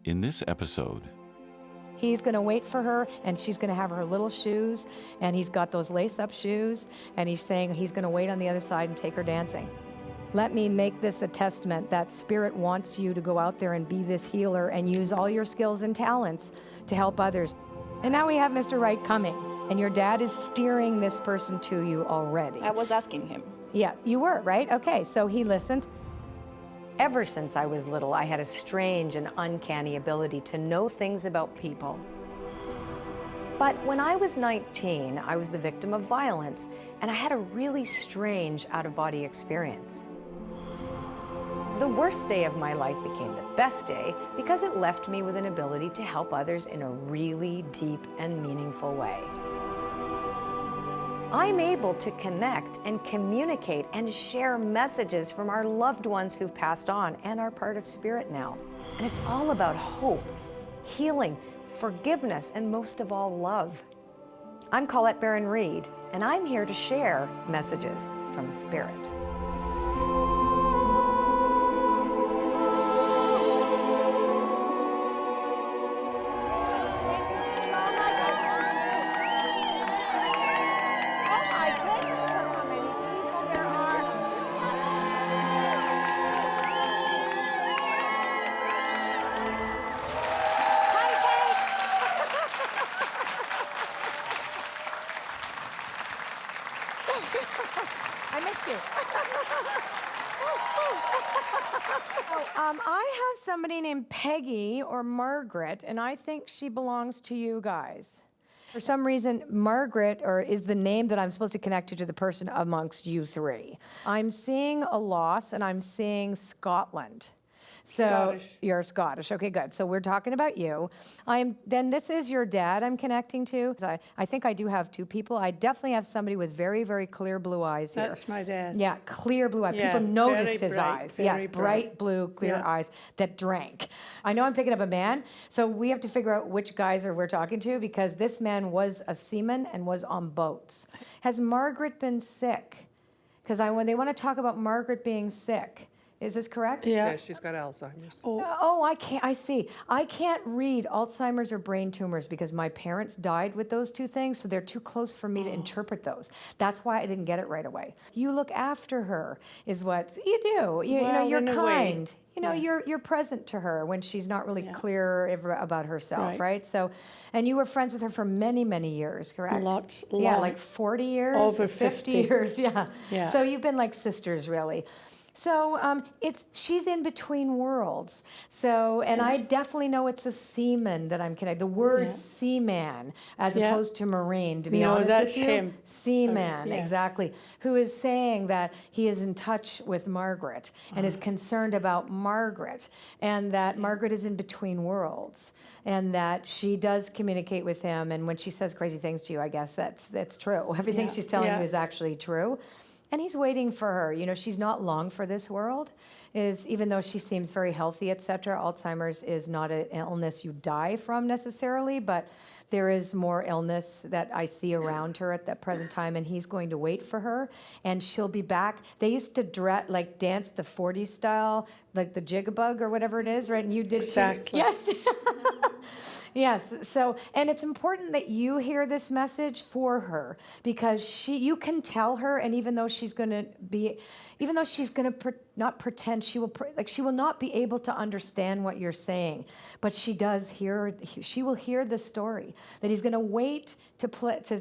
In this episode, he's going to wait for her, and she's going to have her little shoes, and he's got those lace-up shoes, and he's saying he's going to wait on the other side and take her dancing. Let me make this a testament that Spirit wants you to go out there and be this healer and use all your skills and talents to help others. And now we have Mr. Right coming, and your dad is steering this person to you already. I was asking him. Yeah, you were, right? Okay, so he listens. Ever since I was little, I had a strange and uncanny ability to know things about people. But when I was 19, I was the victim of violence, and I had a really strange out-of-body experience. The worst day of my life became the best day because it left me with an ability to help others in a really deep and meaningful way. I'm able to connect and communicate and share messages from our loved ones who've passed on and are part of Spirit now. And it's all about hope, healing, forgiveness, and most of all, love. I'm Colette Baron-Reid, and I'm here to share messages from Spirit. I missed you. I have somebody named Peggy or Margaret, and I think she belongs to you guys. For some reason, Margaret is the name that I'm supposed to connect to the person amongst you three. I'm seeing a loss, and I'm seeing Scotland. So Scottish. You're Scottish. Okay, good. So we're talking about you. Then this is your dad I'm connecting to. I think I do have two people. I definitely have somebody with very, very clear blue eyes here. That's my dad. Yeah, clear blue eyes. Yeah, People noticed very his bright, eyes. very Yes, bright blue, clear Yeah. eyes that drank. I know I'm picking up a man, so we have to figure out which guys we're talking to because this man was a seaman and was on boats. Has Margaret been sick? Because when they want to talk about Margaret being sick. Is this correct? Yeah. Yeah, she's got Alzheimer's. Oh, I can't. I see. I can't read Alzheimer's or brain tumors because my parents died with those two things, so they're too close for me to interpret those. That's why I didn't get it right away. You look after her, is what you do. You know, Well, you're in a way. kind. You know, you're present to her when she's not really clear about herself, right? So, and you were friends with her for many, many years, correct? Lots. Yeah, like 40 years, Over 50 50. years. Yeah. Yeah. So you've been like sisters, really. So she's in between worlds. So, and I definitely know it's a seaman that I'm connected. The word seaman, as Yeah. opposed to marine, to be No, honest that's with you. him. Seaman, Yeah. exactly. Who is saying that he is in touch with Margaret and is concerned about Margaret, and that Margaret is in between worlds, and that she does communicate with him. And when she says crazy things to you, I guess that's true. Everything Yeah. she's telling Yeah. you is actually true. And he's waiting for her. You know, she's not long for this world. Even though she seems very healthy, etc. Alzheimer's is not an illness you die from necessarily, but there is more illness that I see around her at that present time, and he's going to wait for her, and she'll be back. They used to dance the 40s style, like the jigabug or whatever it is, right? And you did too. Exactly. Yes. Yes, so, and it's important that you hear this message for her because you can tell her, and even though she's going to not pretend, she will not be able to understand what you're saying, but she will hear the story that he's going to wait to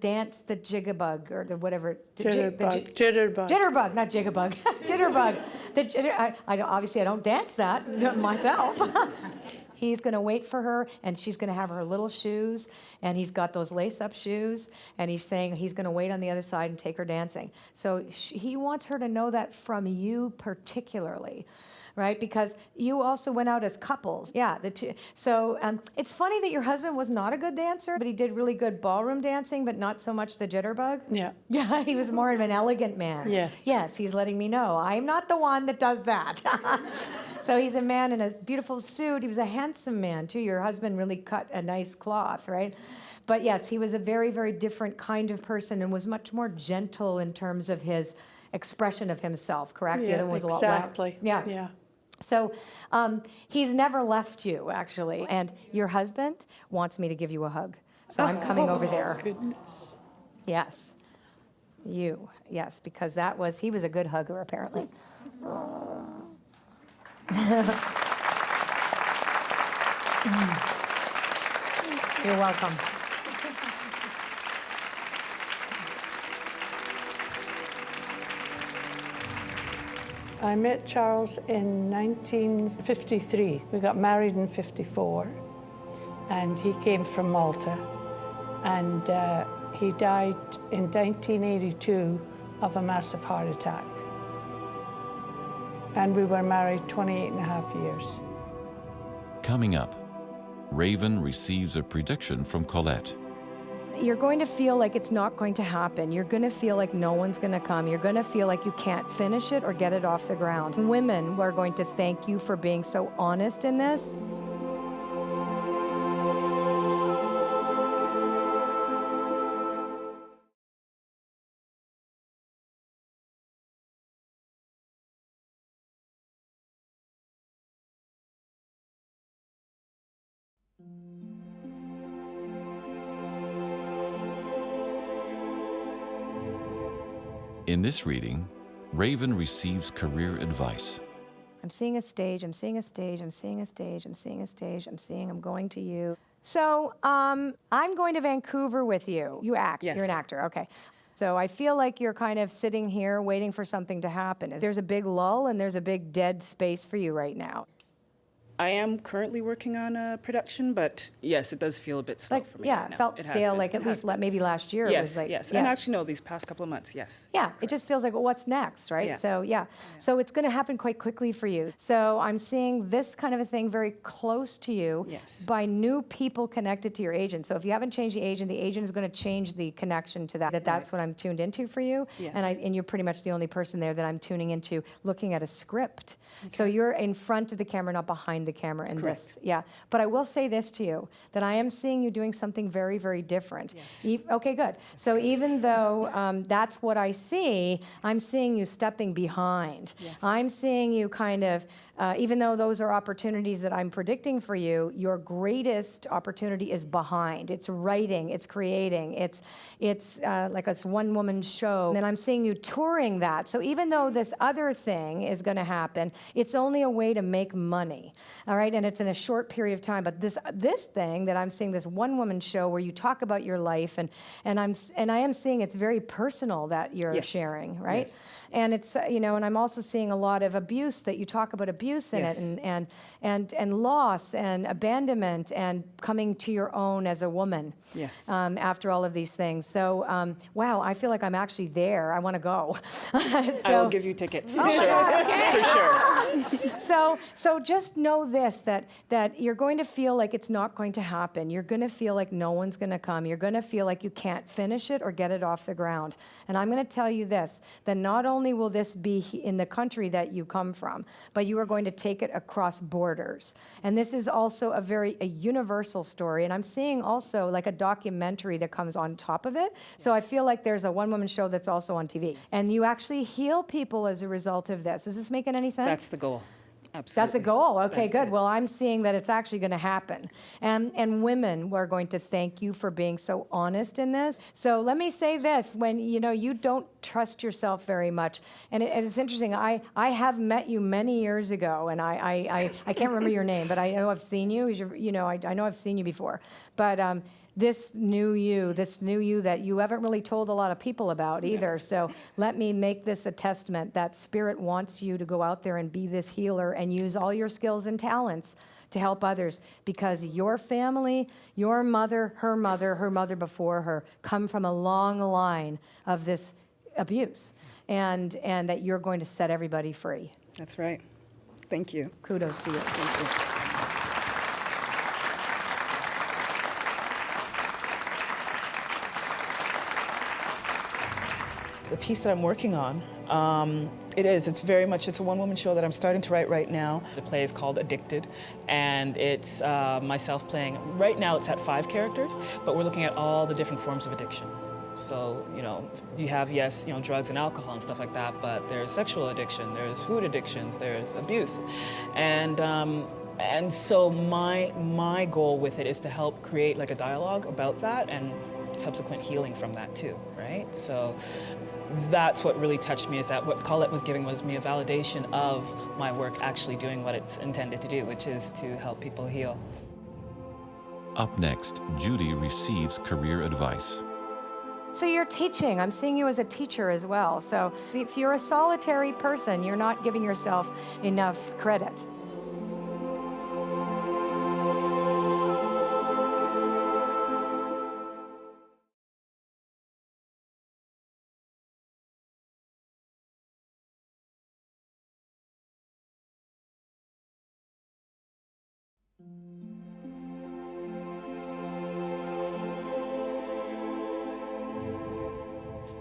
dance the jigabug or the whatever. Jitterbug. Jitterbug, not jigabug. Jitterbug. Obviously I don't dance that myself. He's going to wait for her, and she's going to have her little shoes, and he's got those lace-up shoes, and he's saying he's going to wait on the other side and take her dancing. So he wants her to know that from you particularly, right? Because you also went out as couples. Yeah, the two. So it's funny that your husband was not a good dancer, but he did really good ballroom dancing, but not so much the jitterbug. Yeah. Yeah, he was more of an elegant man. Yes. Yes, he's letting me know. I'm not the one that does that. So he's a man in a beautiful suit. He was a handsome man, too. Your husband really cut a nice cloth, right? But yes, he was a very, very different kind of person and was much more gentle in terms of his expression of himself, correct? The other one was a lot loud. Exactly. Yeah. Yeah. So he's never left you, actually. And your husband wants me to give you a hug. So I'm coming over there. Goodness. Yes. You. Yes, because he was a good hugger, apparently. You're welcome. I met Charles in 1953. We got married in 54, and he came from Malta, and he died in 1982 of a massive heart attack. And we were married 28 and a half years. Coming up, Raven receives a prediction from Colette. You're going to feel like it's not going to happen. You're going to feel like no one's going to come. You're going to feel like you can't finish it or get it off the ground. Women are going to thank you for being so honest in this. In this reading, Raven receives career advice. I'm seeing a stage, I'm seeing a stage, I'm seeing a stage, I'm seeing a stage, I'm going to you. So I'm going to Vancouver with you. You act, Yes. You're an actor, okay. So I feel like you're kind of sitting here waiting for something to happen. There's a big lull and there's a big dead space for you right now. I am currently working on a production, but yes, it does feel a bit slow Like, for me yeah, right it now. felt It has stale, been. like at It least has been. maybe last year. It Yes, was like, yes. And actually, no, these past couple of months, yes. Yeah, it just feels like, well, what's next, right? Yeah. So, yeah. So it's going to happen quite quickly for you. So I'm seeing this kind of a thing very close to you Yes. by new people connected to your agent. So if you haven't changed the agent is going to change the connection to that. That's what I'm tuned into for you. Yes. And you're pretty much the only person there that I'm tuning into looking at a script. So you're in front of the camera, not behind the camera in this. Yeah. But I will say this to you, that I am seeing you doing something very, very different. Yes. Okay, good. So even though that's what I see, I'm seeing you stepping behind. Yes. I'm seeing you kind of, even though those are opportunities that I'm predicting for you, your greatest opportunity is behind. It's writing, it's creating, it's like this one-woman show. And I'm seeing you touring that. So even though this other thing is going to happen, it's only a way to make money, all right? And it's in a short period of time. But this thing that I'm seeing, this one-woman show where you talk about your life, and I am seeing it's very personal that you're Yes. sharing, right? Yes. And it's and I'm also seeing a lot of abuse, that you talk about abuse in Yes. it, and loss and abandonment and coming to your own as a woman. Yes. After all of these things. So wow, I feel like I'm actually there. I want to go. I will give you tickets, for Oh my sure. God, okay. For sure. So just know this, that you're going to feel like it's not going to happen. You're going to feel like no one's going to come. You're going to feel like you can't finish it or get it off the ground. And I'm going to tell you this, that not only will this be in the country that you come from, but you are going to take it across borders. And this is also a universal story. And I'm seeing also like a documentary that comes on top of it. So I feel like there's a one-woman show that's also on TV. And you actually heal people as a result of this. Is this making any sense? That's the goal. Absolutely. That's the goal. Okay, That's good. it. Well, I'm seeing that it's actually going to happen. And women are going to thank you for being so honest in this. So let me say this, when you don't trust yourself very much, and it's interesting, I have met you many years ago, and I can't remember your name, but I know I've seen you. I know I've seen you before. But this new you that you haven't really told a lot of people about either. So let me make this a testament that Spirit wants you to go out there and be this healer and use all your skills and talents to help others, because your family, your mother, her mother before her, come from a long line of this abuse, and that you're going to set everybody free. That's right. Thank you. Kudos to you. Thank you. The piece that I'm working on, it's a one-woman show that I'm starting to write right now. The play is called Addicted, and it's myself playing. Right now it's at 5 characters, but we're looking at all the different forms of addiction. So, you have, yes, drugs and alcohol and stuff like that, but there's sexual addiction, there's food addictions, there's abuse. And so my goal with it is to help create like a dialogue about that and subsequent healing from that too, right? So that's what really touched me, is that what Colette was giving was me a validation of my work actually doing what it's intended to do, which is to help people heal. Up next, Judy receives career advice. So you're teaching. I'm seeing you as a teacher as well. So if you're a solitary person, you're not giving yourself enough credit.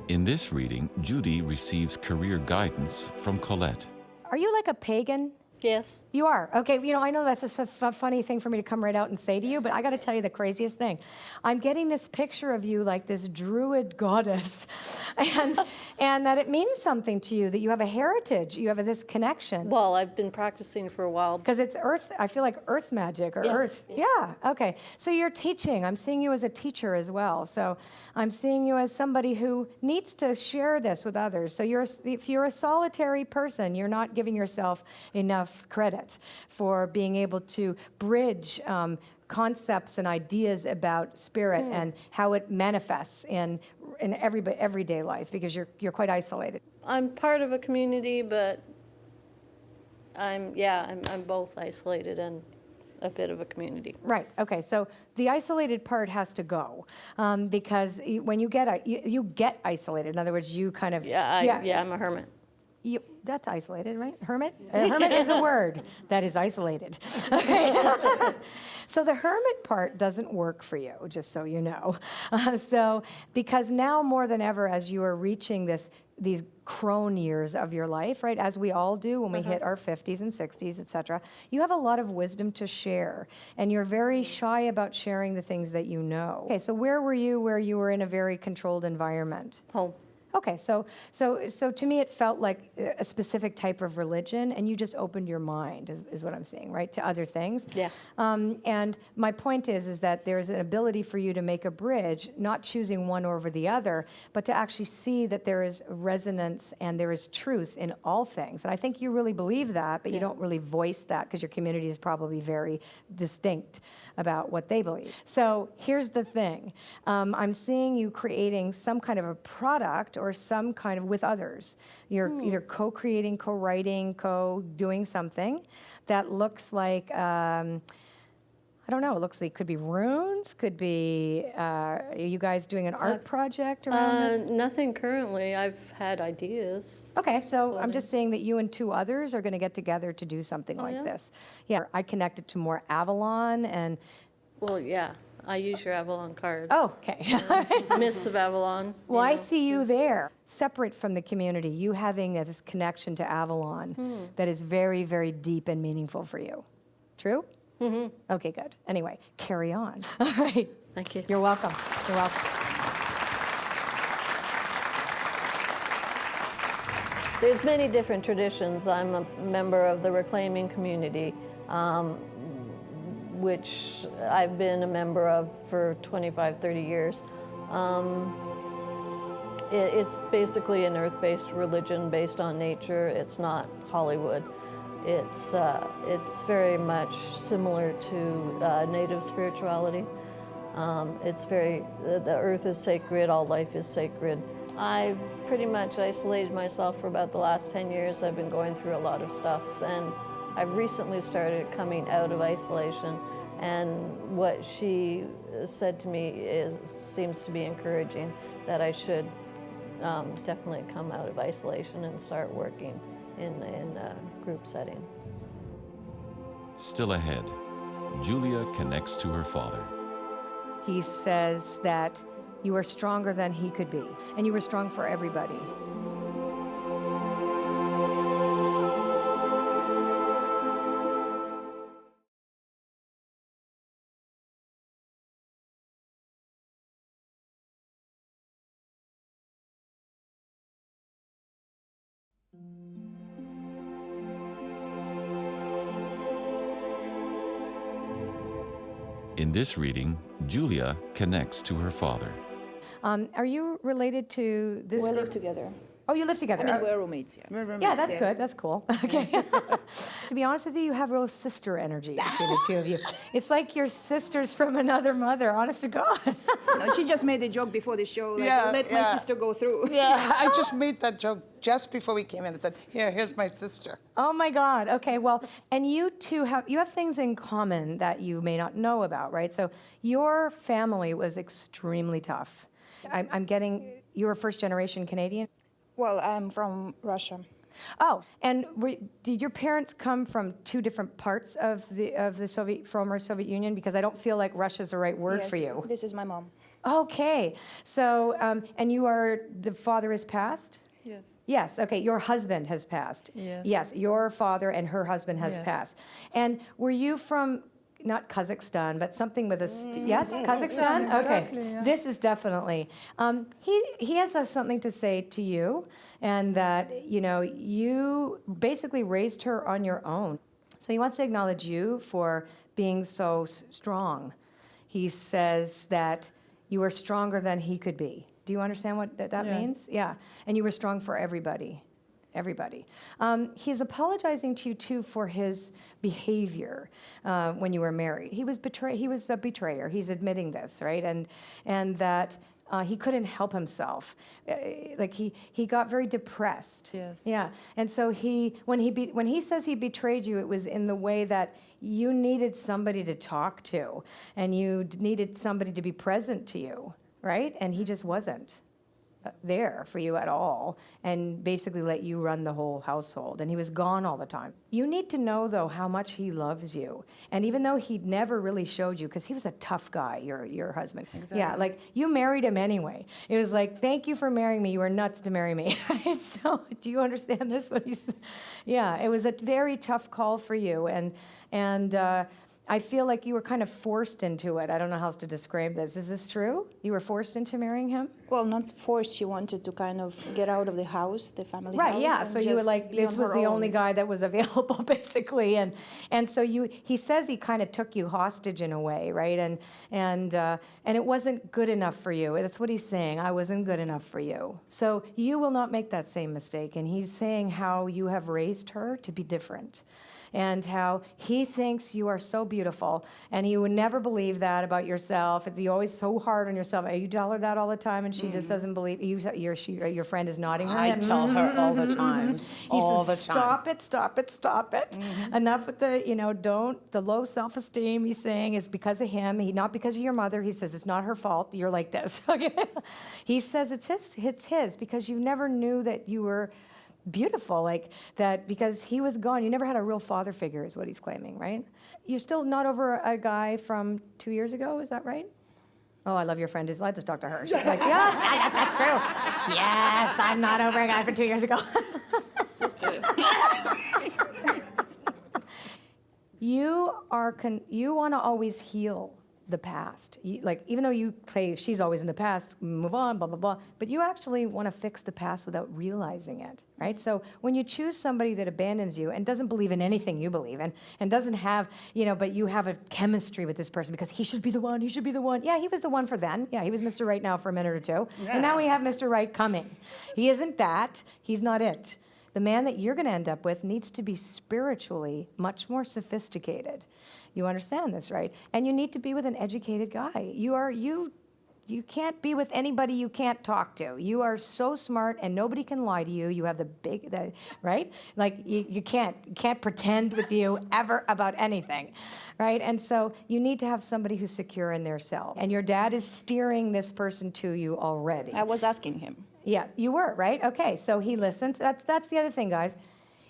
In this reading, Judy receives career guidance from Colette. Are you like a pagan? Yes. You are. Okay, I know that's a funny thing for me to come right out and say to you, but I got to tell you the craziest thing. I'm getting this picture of you like this druid goddess, and that it means something to you, that you have a heritage, you have this connection. Well, I've been practicing for a while. Because it's earth, I feel like earth magic or Yes, earth. yeah. Yeah, okay. So you're teaching. I'm seeing you as a teacher as well. So I'm seeing you as somebody who needs to share this with others. So if you're a solitary person, you're not giving yourself enough credit for being able to bridge concepts and ideas about spirit and how it manifests in everyday life, because you're quite isolated. I'm part of a community, but I'm both isolated and a bit of a community. Right. Okay. So the isolated part has to go, because when you get isolated. In other words, you kind of I'm a hermit. That's isolated, right? Hermit? A hermit is a word that is isolated. Okay. So the hermit part doesn't work for you, just so you know. Because now more than ever, as you are reaching these crone years of your life, right, as we all do when we hit our 50s and 60s, et cetera, you have a lot of wisdom to share, and you're very shy about sharing the things that you know. Okay, so where were you were in a very controlled environment? Home. Okay, so to me it felt like a specific type of religion, and you just opened your mind, is what I'm seeing, right, to other things. Yeah. And my point is that there's an ability for you to make a bridge, not choosing one over the other, but to actually see that there is resonance and there is truth in all things. And I think you really believe that, but you don't really voice that because your community is probably very distinct about what they believe. So here's the thing. I'm seeing you creating some kind of a product or some kind of with others. You're either co-creating, co-writing, co-doing something that looks like, I don't know, it looks like could be runes, could be, are you guys doing an art project around this? Nothing currently. I've had ideas. Okay, so I'm just saying that you and two others are going to get together to do something like yeah? this. Yeah, I connected to more Avalon and, Well, yeah. I use your Avalon card. oh, okay. Mists of Avalon. Well, I see you there, separate from the community, you having this connection to Avalon that is very, very deep and meaningful for you. True? Mm-hmm. Okay, good. Anyway, carry on. All right. Thank you. You're welcome. You're welcome. There's many different traditions. I'm a member of the reclaiming community, which I've been a member of for 25, 30 years. It's basically an earth-based religion based on nature. It's not Hollywood. It's very much similar to native spirituality. The earth is sacred, all life is sacred. I pretty much isolated myself for about the last 10 years. I've been going through a lot of stuff, and I've recently started coming out of isolation, and what she said to me seems to be encouraging, that I should definitely come out of isolation and start working in a group setting. Still ahead, Julia connects to her father. He says that you are stronger than he could be, and you were strong for everybody. In this reading, Julia connects to her father. Are you related to this We group? live together. Oh, you live together. I mean, we're roommates, yeah. Yeah, that's good. That's cool. Okay. To be honest with you, you have real sister energy between the two of you. It's like you're sisters from another mother, honest to God. No, she just made a joke before the show, like, Yeah, let my yeah. sister go through. Yeah, I just made that joke just before we came in. I said, here's my sister. Oh my God. Okay. Well, and you two have things in common that you may not know about, right? So your family was extremely tough. I'm getting you were first generation Canadian. Well, I'm from Russia. Oh, and did your parents come from two different parts of the former Soviet Union? Because I don't feel like Russia's the right word Yes, for you. This is my mom. Okay. So, and the father has passed? Yes. Yes, okay, your husband has passed. Yes. Yes, your father and her husband has Yes. passed. And were you from, not Kazakhstan, but something with a, yes, Kazakhstan? Okay, exactly, yeah. this is definitely, he has something to say to you, and that, you basically raised her on your own. So he wants to acknowledge you for being so strong. He says that you were stronger than he could be. Do you understand what that Yeah. means? Yeah. And you were strong for everybody. Everybody. He's apologizing to you too for his behavior when you were married. He was a betrayer. He's admitting this, right? And that he couldn't help himself. Like he got very depressed. Yes. Yeah. And so when he says he betrayed you, it was in the way that you needed somebody to talk to, and you needed somebody to be present to you, right? And he just wasn't there for you at all, and basically let you run the whole household, and he was gone all the time. You need to know, though, how much he loves you, and even though he never really showed you, because he was a tough guy, your husband. Exactly. Yeah, like, you married him anyway. It was like, thank you for marrying me, you were nuts to marry me. So, do you understand this? Yeah, it was a very tough call for you, and I feel like you were kind of forced into it. I don't know how else to describe this. Is this true? You were forced into marrying him? Well, not forced. She wanted to kind of get out of the house, the family house. Right, yeah. and So you were just like, be this on was her the own. only guy that was available, basically. And so he says he kind of took you hostage in a way, right? And it wasn't good enough for you. That's what he's saying. I wasn't good enough for you. So you will not make that same mistake. And he's saying how you have raised her to be different, and how he thinks you are so beautiful, and he would never believe that about yourself. You're always so hard on yourself. You tell her that all the time, and she just doesn't believe you. Your friend is nodding her I head. tell her all the time. He All says, the time. stop it, stop it, stop it. Enough with the low self-esteem, he's saying, is because of him. Not because of your mother. He says, it's not her fault. You're like this. Okay? He says it's his, because you never knew that you were beautiful, like that, because he was gone. You never had a real father figure, is what he's claiming, right? You're still not over a guy from 2 years ago, is that right? Oh, I love your friend. I'll just talk to her. She's like, yes, that's true. Yes, I'm not over a guy from 2 years ago. Sister. You want to always heal the past. Even though you say she's always in the past, move on, blah, blah, blah, but you actually want to fix the past without realizing it, right? So when you choose somebody that abandons you and doesn't believe in anything you believe in, and doesn't have, but you have a chemistry with this person because he should be the one. Yeah, he was the one for then. Yeah, he was Mr. Right now for a minute or two. Yeah. And now we have Mr. Right coming. He isn't that. He's not it. The man that you're going to end up with needs to be spiritually much more sophisticated. You understand this, right? And you need to be with an educated guy. You can't be with anybody you can't talk to. You are so smart, and nobody can lie to you. You have right? Like you can't pretend with you ever about anything, right? And so you need to have somebody who's secure in their self. And your dad is steering this person to you already. I was asking him. Yeah, you were, right? Okay, so he listens. That's the other thing, guys.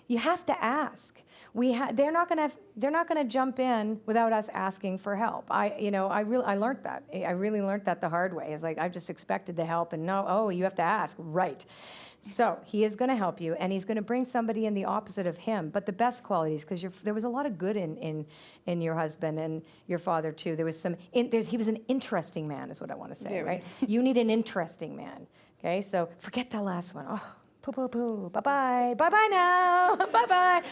You have to ask. They're not gonna jump in without us asking for help. I learned that. I really learned that the hard way. It's like I've just expected the help, and you have to ask, right? So he is going to help you, and he's going to bring somebody in the opposite of him, but the best qualities, because there was a lot of good in your husband and your father too. There was he was an interesting man, is what I want to say, Very. right? You need an interesting man. Okay, so forget that last one. Oh, Poo, poo, poo. Bye-bye. Bye-bye now. Bye-bye.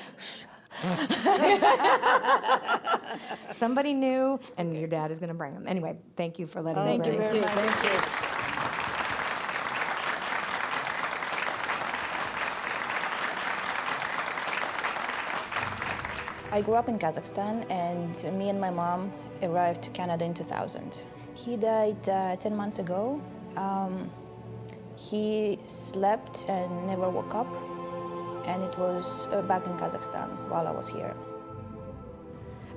Somebody new, and your dad is going to bring them. Anyway, thank you for letting me bring very much. Thank you. I grew up in Kazakhstan, and me and my mom arrived to Canada in 2000. He died 10 months ago. He slept and never woke up, and it was back in Kazakhstan while I was here.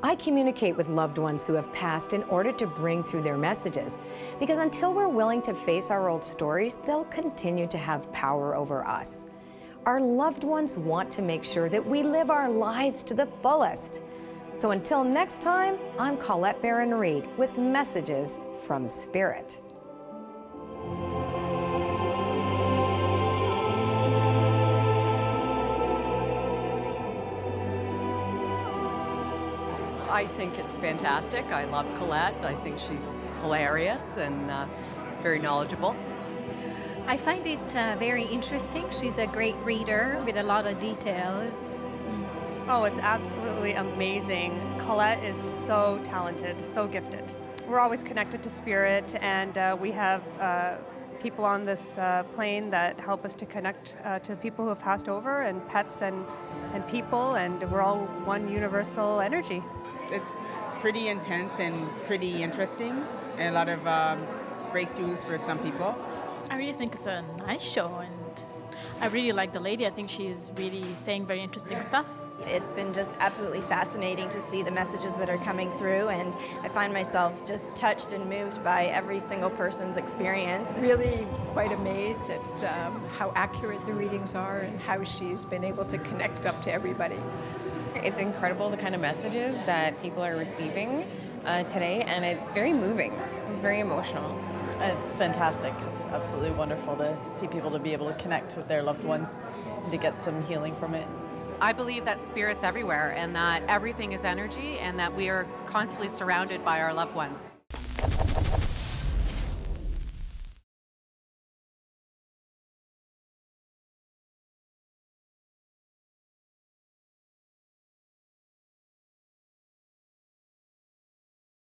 I communicate with loved ones who have passed in order to bring through their messages, because until we're willing to face our old stories, they'll continue to have power over us. Our loved ones want to make sure that we live our lives to the fullest. So until next time, I'm Colette Baron-Reid with messages from Spirit. I think it's fantastic. I love Colette. I think she's hilarious and very knowledgeable. I find it very interesting. She's a great reader with a lot of details. Oh, it's absolutely amazing. Colette is so talented, so gifted. We're always connected to Spirit, and we have people on this plane that help us to connect to people who have passed over, and pets and people, and we're all one universal energy. It's pretty intense and pretty interesting, and a lot of breakthroughs for some people. I really think it's a nice show, and I really like the lady. I think she's really saying very interesting stuff. It's been just absolutely fascinating to see the messages that are coming through, and I find myself just touched and moved by every single person's experience. Really quite amazed at how accurate the readings are and how she's been able to connect up to everybody. It's incredible the kind of messages that people are receiving today, and it's very moving. It's very emotional. It's fantastic. It's absolutely wonderful to see people to be able to connect with their loved ones and to get some healing from it. I believe that spirit's everywhere and that everything is energy and that we are constantly surrounded by our loved ones.